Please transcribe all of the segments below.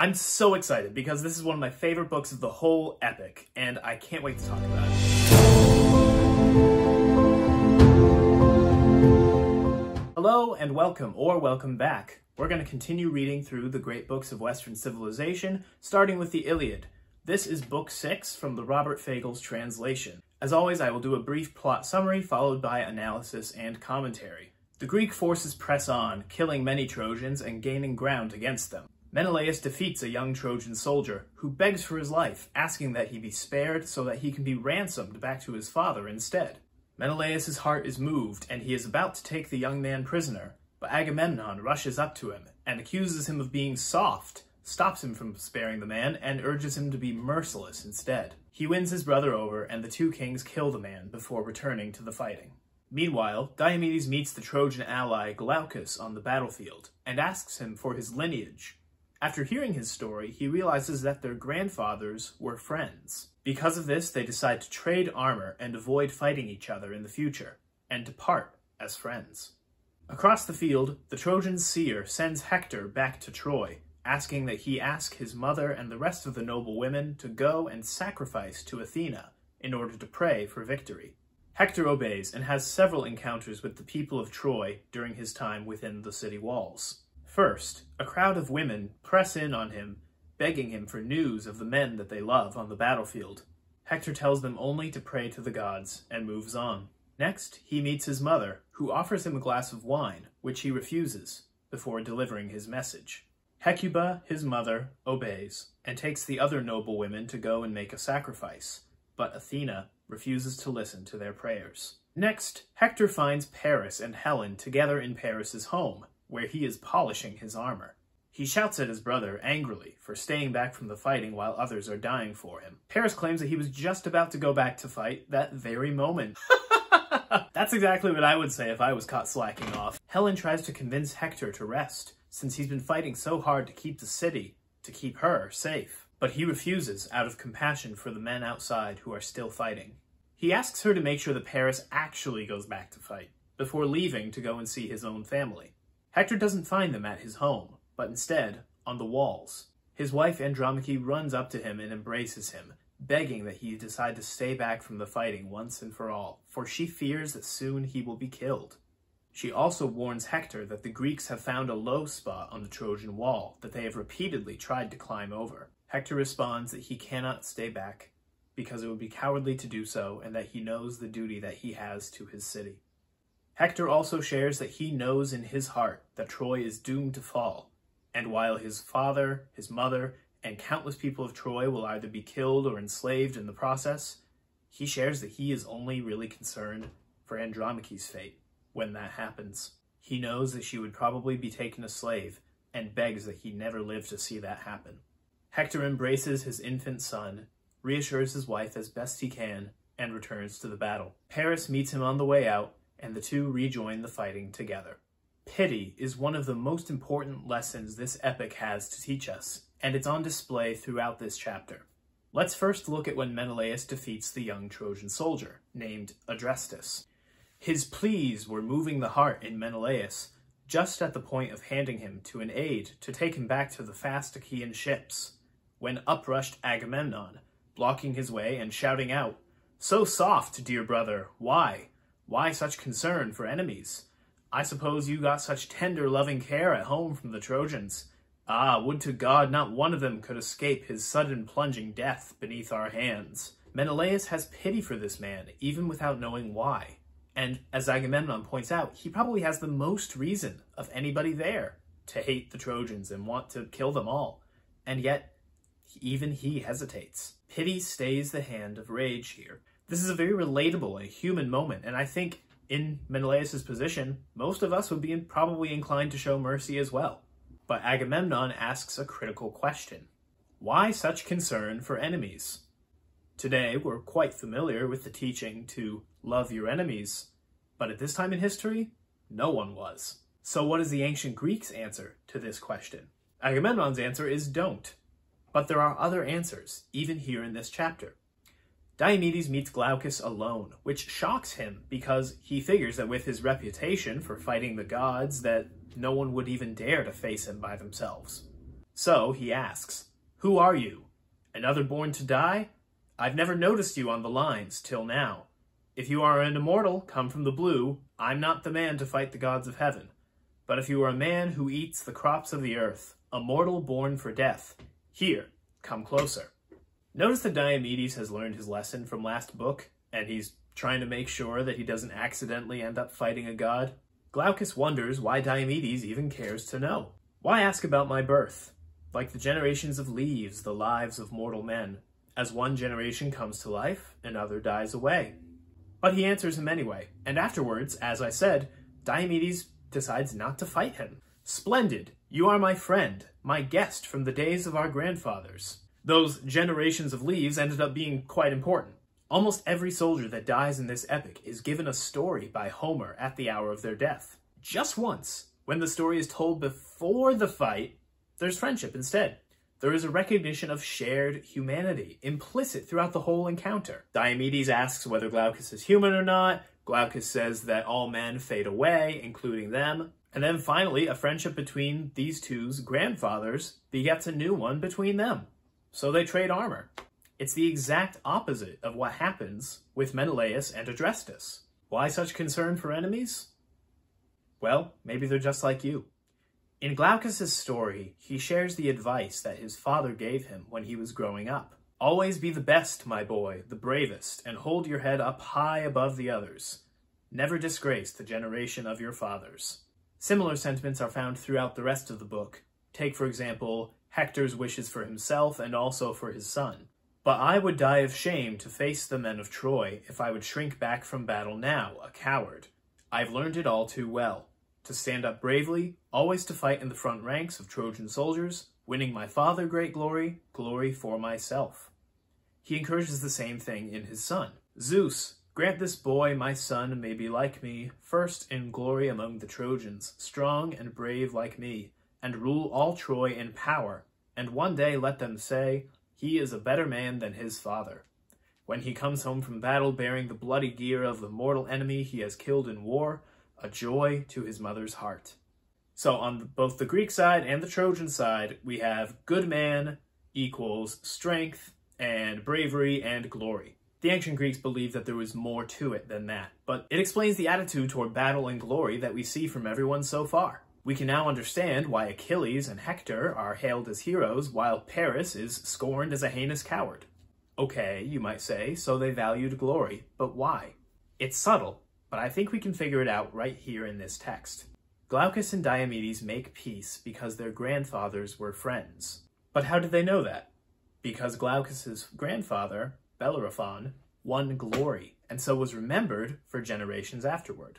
I'm so excited because this is one of my favorite books of the whole epic, and I can't wait to talk about it. Hello and welcome, or welcome back. We're going to continue reading through the great books of Western civilization, starting with the Iliad. This is Book 6 from the Robert Fagles translation. As always, I will do a brief plot summary followed by analysis and commentary. The Greek forces press on, killing many Trojans and gaining ground against them. Menelaus defeats a young Trojan soldier who begs for his life, asking that he be spared so that he can be ransomed back to his father instead. Menelaus' heart is moved and he is about to take the young man prisoner, but Agamemnon rushes up to him and accuses him of being soft, stops him from sparing the man, and urges him to be merciless instead. He wins his brother over and the two kings kill the man before returning to the fighting. Meanwhile, Diomedes meets the Trojan ally Glaucus on the battlefield and asks him for his lineage. After hearing his story, he realizes that their grandfathers were friends. Because of this, they decide to trade armor and avoid fighting each other in the future, and depart as friends. Across the field, the Trojan seer sends Hector back to Troy, asking that he ask his mother and the rest of the noble women to go and sacrifice to Athena in order to pray for victory. Hector obeys and has several encounters with the people of Troy during his time within the city walls. First, a crowd of women press in on him, begging him for news of the men that they love on the battlefield. Hector tells them only to pray to the gods and moves on. Next, he meets his mother, who offers him a glass of wine, which he refuses, before delivering his message. Hecuba, his mother, obeys, and takes the other noble women to go and make a sacrifice, but Athena refuses to listen to their prayers. Next, Hector finds Paris and Helen together in Paris's home, where he is polishing his armor. He shouts at his brother angrily for staying back from the fighting while others are dying for him. Paris claims that he was just about to go back to fight that very moment. That's exactly what I would say if I was caught slacking off. Helen tries to convince Hector to rest, since he's been fighting so hard to keep the city, to keep her safe. But he refuses out of compassion for the men outside who are still fighting. He asks her to make sure that Paris actually goes back to fight, before leaving to go and see his own family. Hector doesn't find them at his home, but instead on the walls. His wife Andromache runs up to him and embraces him, begging that he decide to stay back from the fighting once and for all, for she fears that soon he will be killed. She also warns Hector that the Greeks have found a low spot on the Trojan wall that they have repeatedly tried to climb over. Hector responds that he cannot stay back, because it would be cowardly to do so and that he knows the duty that he has to his city. Hector also shares that he knows in his heart that Troy is doomed to fall, and while his father, his mother, and countless people of Troy will either be killed or enslaved in the process, he shares that he is only really concerned for Andromache's fate when that happens. He knows that she would probably be taken a slave, and begs that he never lived to see that happen. Hector embraces his infant son, reassures his wife as best he can, and returns to the battle. Paris meets him on the way out, and the two rejoin the fighting together. Pity is one of the most important lessons this epic has to teach us, and it's on display throughout this chapter. Let's first look at when Menelaus defeats the young Trojan soldier, named Adrestus. His pleas were moving the heart in Menelaus, just at the point of handing him to an aide to take him back to the fast Achaean ships, when up rushed Agamemnon, blocking his way and shouting out, "So soft, dear brother, why? Why such concern for enemies? I suppose you got such tender, loving care at home from the Trojans. Ah, would to God not one of them could escape his sudden plunging death beneath our hands." Menelaus has pity for this man, even without knowing why. And as Agamemnon points out, he probably has the most reason of anybody there to hate the Trojans and want to kill them all. And yet, even he hesitates. Pity stays the hand of rage here. This is a very relatable and human moment, and I think in Menelaus' position, most of us would be probably inclined to show mercy as well. But Agamemnon asks a critical question. Why such concern for enemies? Today, we're quite familiar with the teaching to love your enemies, but at this time in history, no one was. So what is the ancient Greeks' answer to this question? Agamemnon's answer is don't. But there are other answers, even here in this chapter. Diomedes meets Glaucus alone, which shocks him because he figures that with his reputation for fighting the gods that no one would even dare to face him by themselves. So he asks, "Who are you? Another born to die? I've never noticed you on the lines till now. If you are an immortal, come from the blue, I'm not the man to fight the gods of heaven. But if you are a man who eats the crops of the earth, a mortal born for death, here, come closer." Notice that Diomedes has learned his lesson from last book, and he's trying to make sure that he doesn't accidentally end up fighting a god. Glaucus wonders why Diomedes even cares to know. Why ask about my birth? Like the generations of leaves, the lives of mortal men. As one generation comes to life, another dies away. But he answers him anyway, and afterwards, as I said, Diomedes decides not to fight him. "Splendid! You are my friend, my guest from the days of our grandfathers." Those generations of leaves ended up being quite important. Almost every soldier that dies in this epic is given a story by Homer at the hour of their death. Just once, when the story is told before the fight, there's friendship instead. There is a recognition of shared humanity, implicit throughout the whole encounter. Diomedes asks whether Glaucus is human or not. Glaucus says that all men fade away, including them. And then finally, a friendship between these two's grandfathers begets a new one between them. So they trade armor. It's the exact opposite of what happens with Menelaus and Adrestus. Why such concern for enemies? Well, maybe they're just like you. In Glaucus's story, he shares the advice that his father gave him when he was growing up. "Always be the best, my boy, the bravest, and hold your head up high above the others. Never disgrace the generation of your fathers." Similar sentiments are found throughout the rest of the book. Take, for example, Hector's wishes for himself and also for his son. "But I would die of shame to face the men of Troy if I would shrink back from battle now, a coward. I've learned it all too well. To stand up bravely, always to fight in the front ranks of Trojan soldiers, winning my father great glory, glory for myself." He encourages the same thing in his son. "Zeus, grant this boy, my son, may be like me, first in glory among the Trojans, strong and brave like me, and rule all Troy in power, and one day let them say, he is a better man than his father. When he comes home from battle bearing the bloody gear of the mortal enemy he has killed in war, a joy to his mother's heart." So on both the Greek side and the Trojan side, we have good man equals strength and bravery and glory. The ancient Greeks believed that there was more to it than that, but it explains the attitude toward battle and glory that we see from everyone so far. We can now understand why Achilles and Hector are hailed as heroes, while Paris is scorned as a heinous coward. Okay, you might say, so they valued glory, but why? It's subtle, but I think we can figure it out right here in this text. Glaucus and Diomedes make peace because their grandfathers were friends. But how did they know that? Because Glaucus's grandfather, Bellerophon, won glory, and so was remembered for generations afterward.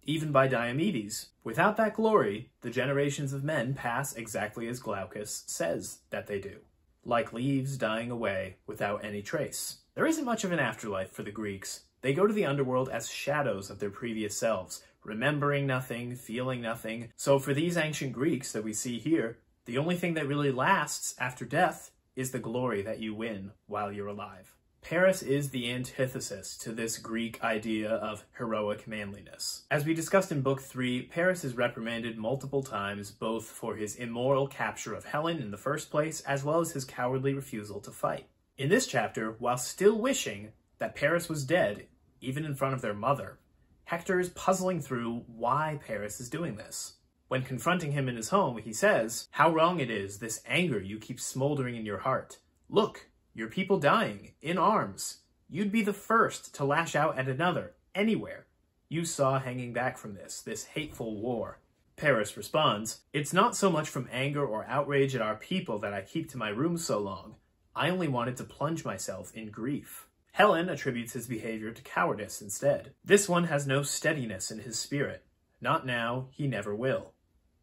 Even by Diomedes, without that glory, the generations of men pass exactly as Glaucus says that they do, like leaves dying away without any trace. There isn't much of an afterlife for the Greeks. They go to the underworld as shadows of their previous selves, remembering nothing, feeling nothing. So for these ancient Greeks that we see here, the only thing that really lasts after death is the glory that you win while you're alive. Paris is the antithesis to this Greek idea of heroic manliness. As we discussed in Book 3, Paris is reprimanded multiple times, both for his immoral capture of Helen in the first place, as well as his cowardly refusal to fight. In this chapter, while still wishing that Paris was dead, even in front of their mother, Hector is puzzling through why Paris is doing this. When confronting him in his home, he says, "How wrong it is, this anger you keep smoldering in your heart. Look, your people dying, in arms. You'd be the first to lash out at another, anywhere. You saw hanging back from this hateful war." Paris responds, "It's not so much from anger or outrage at our people that I keep to my room so long. I only wanted to plunge myself in grief." Helen attributes his behavior to cowardice instead. "This one has no steadiness in his spirit. Not now, he never will."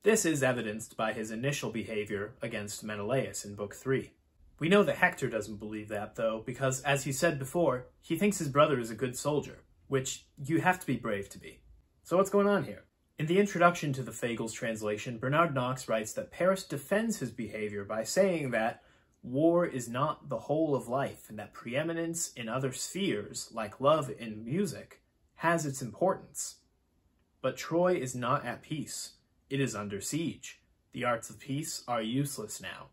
This is evidenced by his initial behavior against Menelaus in Book 3. We know that Hector doesn't believe that, though, because, as he said before, he thinks his brother is a good soldier, which you have to be brave to be. So what's going on here? In the introduction to the Fagles translation, Bernard Knox writes that Paris defends his behavior by saying that war is not the whole of life, and that preeminence in other spheres, like love and music, has its importance. But Troy is not at peace. It is under siege. The arts of peace are useless now.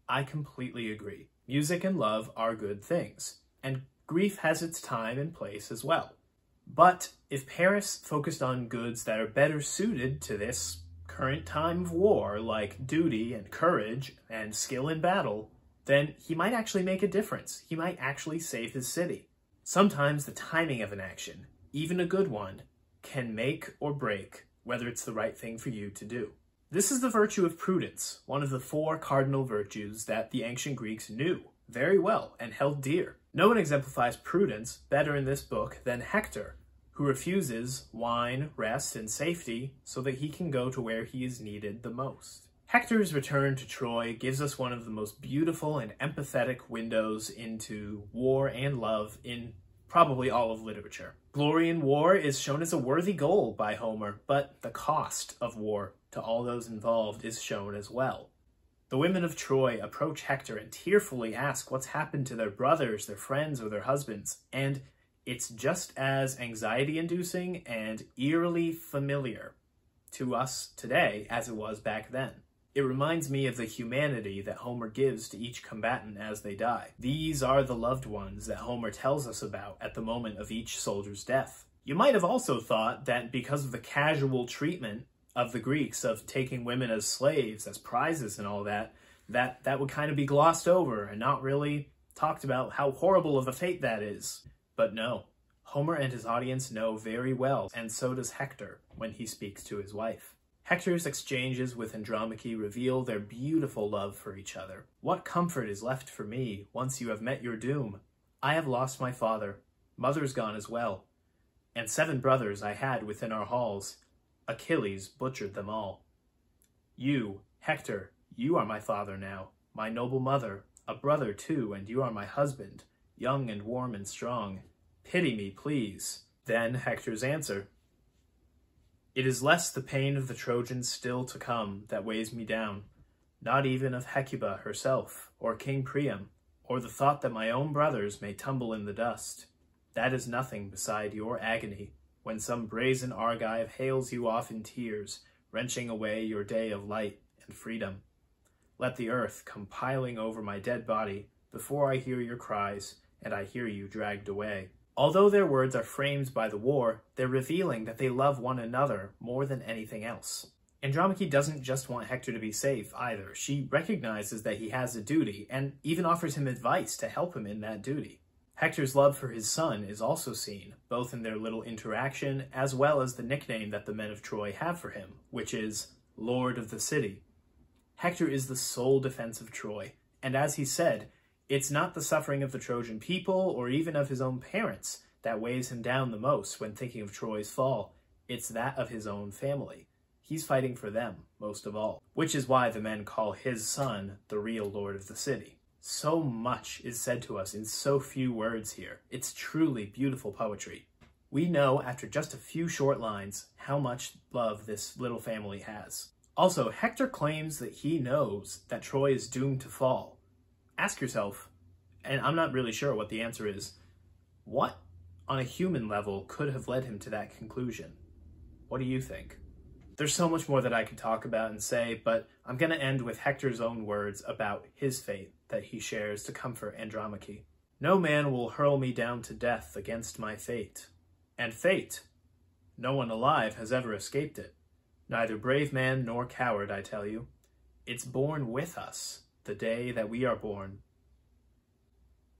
I completely agree. Music and love are good things, and grief has its time and place as well. But if Paris focused on goods that are better suited to this current time of war, like duty and courage and skill in battle, then he might actually make a difference. He might actually save his city. Sometimes the timing of an action, even a good one, can make or break whether it's the right thing for you to do. This is the virtue of prudence, one of the 4 cardinal virtues that the ancient Greeks knew very well and held dear. No one exemplifies prudence better in this book than Hector, who refuses wine, rest, and safety so that he can go to where he is needed the most. Hector's return to Troy gives us one of the most beautiful and empathetic windows into war and love in probably all of literature. Glory in war is shown as a worthy goal by Homer, but the cost of war to all those involved is shown as well. The women of Troy approach Hector and tearfully ask what's happened to their brothers, their friends, or their husbands, and it's just as anxiety-inducing and eerily familiar to us today as it was back then. It reminds me of the humanity that Homer gives to each combatant as they die. These are the loved ones that Homer tells us about at the moment of each soldier's death. You might have also thought that because of the casual treatment of the Greeks of taking women as slaves, as prizes and all that, that would kind of be glossed over and not really talked about how horrible of a fate that is. But no, Homer and his audience know very well, and so does Hector when he speaks to his wife. Hector's exchanges with Andromache reveal their beautiful love for each other. What comfort is left for me once you have met your doom? I have lost my father, mother's gone as well, and 7 brothers I had within our halls. Achilles butchered them all. You, Hector, you are my father now, my noble mother, a brother too, and you are my husband, young and warm and strong. Pity me, please. Then Hector's answer. It is less the pain of the Trojans still to come that weighs me down, not even of Hecuba herself, or King Priam, or the thought that my own brothers may tumble in the dust. That is nothing beside your agony, when some brazen Argive hales you off in tears, wrenching away your day of light and freedom. Let the earth come piling over my dead body before I hear your cries, and I hear you dragged away. Although their words are framed by the war, they're revealing that they love one another more than anything else. Andromache doesn't just want Hector to be safe either. She recognizes that he has a duty and even offers him advice to help him in that duty. Hector's love for his son is also seen, both in their little interaction as well as the nickname that the men of Troy have for him, which is Lord of the City. Hector is the sole defense of Troy, and as he said, it's not the suffering of the Trojan people or even of his own parents that weighs him down the most when thinking of Troy's fall. It's that of his own family. He's fighting for them most of all, which is why the men call his son the real Lord of the City. So much is said to us in so few words here. It's truly beautiful poetry. We know after just a few short lines how much love this little family has. Also, Hector claims that he knows that Troy is doomed to fall. Ask yourself, and I'm not really sure what the answer is, what on a human level could have led him to that conclusion? What do you think? There's so much more that I could talk about and say, but I'm going to end with Hector's own words about his fate that he shares to comfort Andromache. No man will hurl me down to death against my fate. And fate, no one alive has ever escaped it. Neither brave man nor coward, I tell you. It's born with us the day that we are born.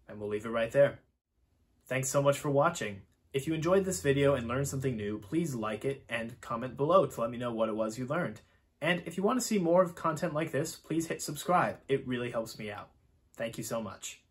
And we'll leave it right there. Thanks so much for watching. If you enjoyed this video and learned something new, please like it and comment below to let me know what it was you learned. And if you want to see more of content like this, please hit subscribe. It really helps me out. Thank you so much.